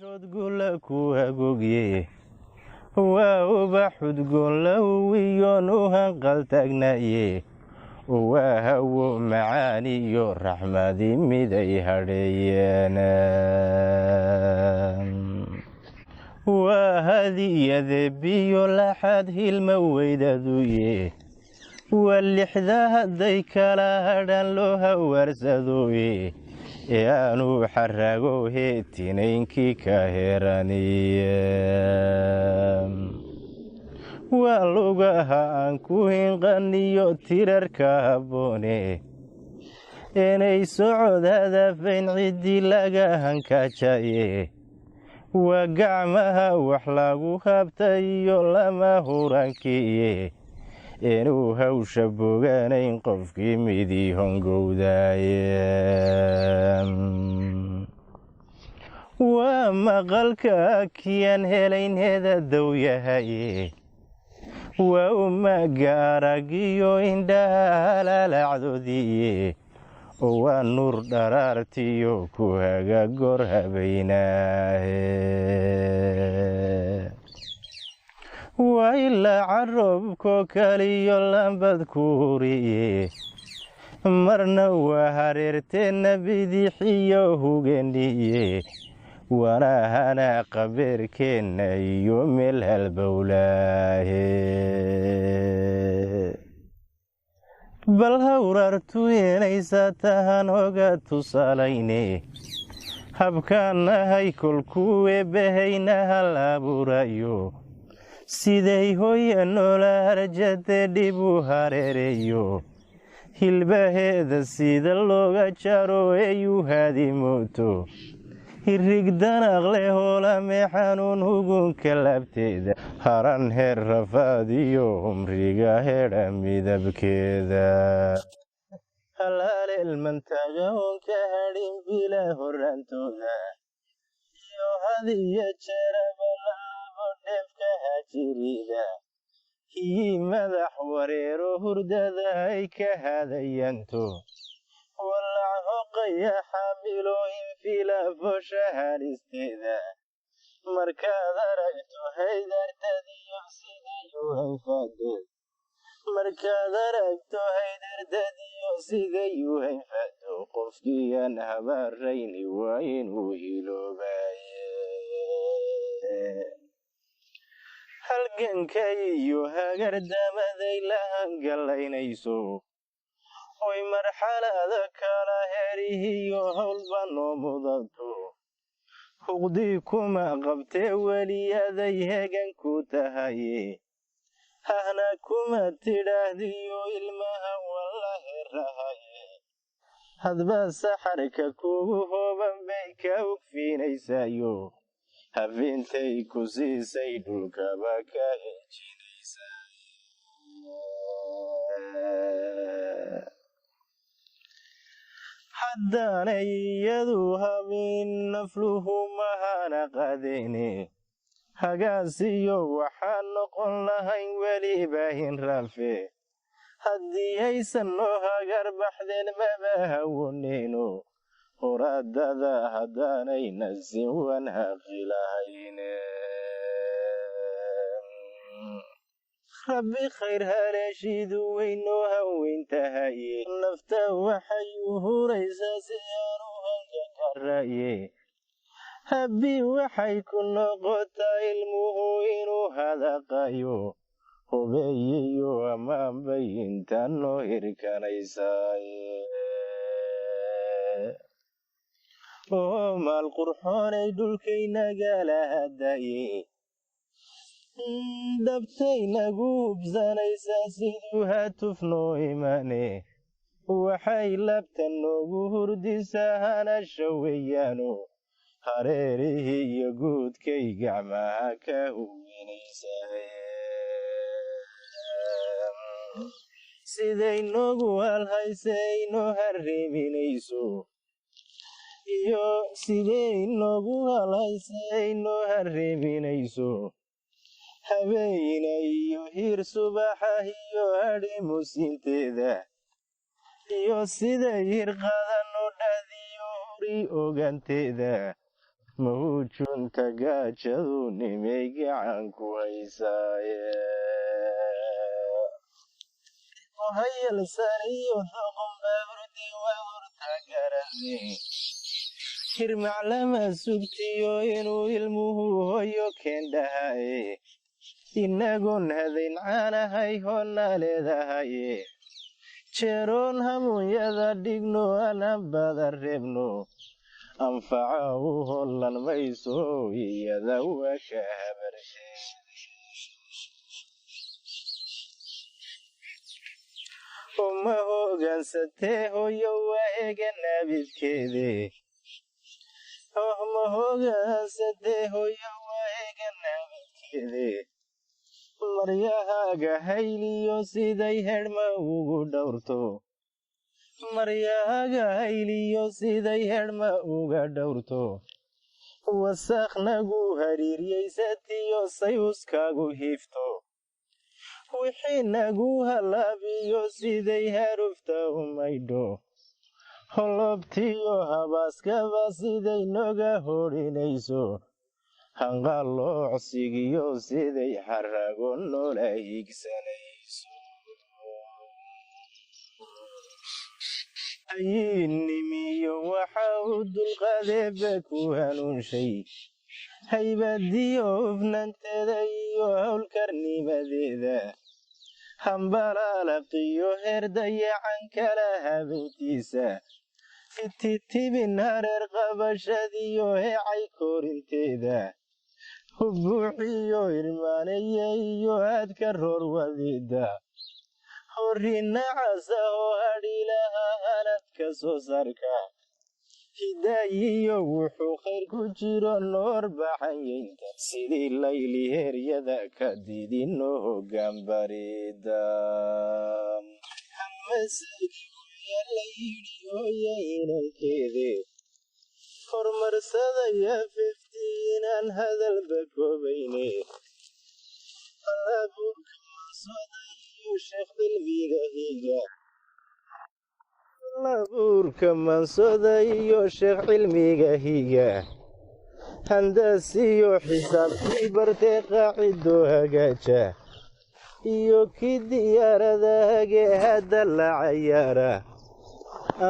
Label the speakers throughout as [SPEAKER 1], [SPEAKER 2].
[SPEAKER 1] شدقول كوهاغوغي وبحد قولو ويونوها قلتقناي وهو معاني يو رحمة ميدي هريانا وهذه يذبي لحد المويدة ذويه واللحظة هديك لهدن لها ورسدويه yaanu xarago heetinaynki ka heraniye waa lugaha aan ku hinqaniyo tirarka habboone inay socodada fayn ciddi laga hankajaye waa gacmaha wax lagu habtayo lama hurankiye inuu hawsha bogaanayn qofkii midii hongowdaaye waa maqalka kiyaan helayn hedadow yahaye waa umaga aragiyo indhaha halaalacdoodiye waa nuur dharaartiyo ku haga gor habaynaahe waa ilaa carobko kaliyo lambad ku huriye marna waa hareerteenna bidixiyo huganiye wanahana qabeerkeenna iyo meel halbowlaahe bal hawrartu inaysa tahan hoga tusaalayne habkaanahay kolkuwe bahayna hal abuurayo siday hooya noola harjade dhib u hareereeyo hilbaheeda sida looga jaro eyu haadimooto hirig danaqle hoolame xanuun hugunka laabteeda haran heer rafaadiyo umriga hedha midabkeeda halaalelmantaga honka hadhin bila horantooda iyo hadiyo jerabala dhefka hajirida kii madax wareero hurdada ay ka hadayanto walac hoqaya xaamilooyin filaafosha halisteeda markaad aragto haydardadiyo sidayuu hayfado qofkiiaan habaarayni waa inuu hiloobaye halganka iyo hagardamaday la hangalaynayso way marxalada kala herihiyo howlba noo mudato huqdii kuma qabtee weliyaday hegan ku tahaye hahna kuma tidhaahdiyo ilmaha walla herahaye hadba saxarka kugu hooban bay ka hugfiinaysayo habeentay ku siisay dhulkaba ka hejinaysaa haddaanay iyadu habin nafluhu mahana qadeene hagaasiyo waxaan noqon lahayn weliba hinraafe haddii aysan noo hagar baxdeen maba hawoneyno horadada haddaanay nasin wanhaqi lahayne rabbi khayr haleeshiidu weynoo haweyntahaye nafta waxay u huraysaa si aanu hanka ka ra'ye habbi waxay ku noqotaa ilmuhu inuu hadaqayo hubeeyiyo ammaanbay intaan noo hirkanaysaaye oo maal qurxoonay dhulkaynagala hadaye dhabtaynagu hubsanaysaa siduu hatuf noo imane waxay labta noogu hurdisaa hanasha weeyaano hareerihii iyo guudkay gacmaha ka huwinaysaa siday noogu halhaysay noo hareeminayso iyo siday noogu halhaysay noo hareeminayso habeena iyo hir subaxa iyo hadhimusinteeda iyo siday hirqadan oo dhadiyo huri oganteeda mawjunta gaajadu nimay gacan ku haysaaye hayalsaniyo doqon baaburde waa horta garane hirmaclama sugtiyo inuu ilmuhu hoyo keendhahaye inagoon hadayn caanahay hoonna leedahaye jeeroon hamuunyada dhigno anaan bada reebno anfaca u hollan mayso iyada waa ka habarshe uma hogaansatee hoyo waa ega naabidkeede ma hogaansatee hoyo waa ega naabidkeede maryahaaga hayliyo siday hedhma ugu dhowrto maryahaaga hayliyo siday hedhma uga dhowrto wasaknagu hariiryaysatiyo sayuskaagu hiifto wixii nagu halaabiyo siday harufta u maydho holobtiyo habaaskaba siday noga hodhinayso hanqaloocsigiyo siday xarago noola higsanayso ayinimiyo waxa uu dulqadeeba ku hanuunshay haybadiyo hufnanteeda iyo howlkarnimadeeda hambalaalaqiyo heer dayacan kala habayntiisa ititibin hareer qabashadiyo heecay koorinteeda hubuuxiyo irmaanaya iyo aadka roor wadida horrinacasa oo hadhiilaha hanadka soo saarka hidaayiyo wuxuu khayr ku jiro noor baxanyaynta sidii layli heeryada ka didino hoggaanbarida la yidhi hooya inankeede horumarsadaya fiftiinaan hadalba koobayne abuurka mansoodayo sheekh cilmiga higa abuurka mansooda iyo sheekh cilmiga higa handasiyo xisaabtii bartee qaacidoo hagaaja iyo kii diyaarada hagee hadda la cayaara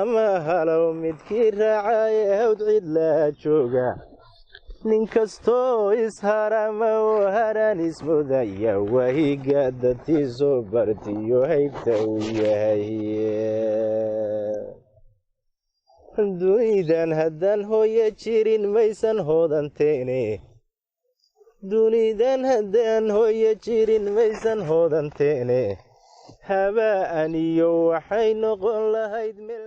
[SPEAKER 1] ama halow midkii raacaye hawd cidlaa jooga nin kastoo isharama oo haraan ismudaya wahiga dadtiisoo bartiyo haybta uu yahay dunidan haddaan hooya jirin maysan hoodanteene dunidan haddaan hooya jirin maysan hoodanteene habaa'an iyo waxay noqon lahayd meel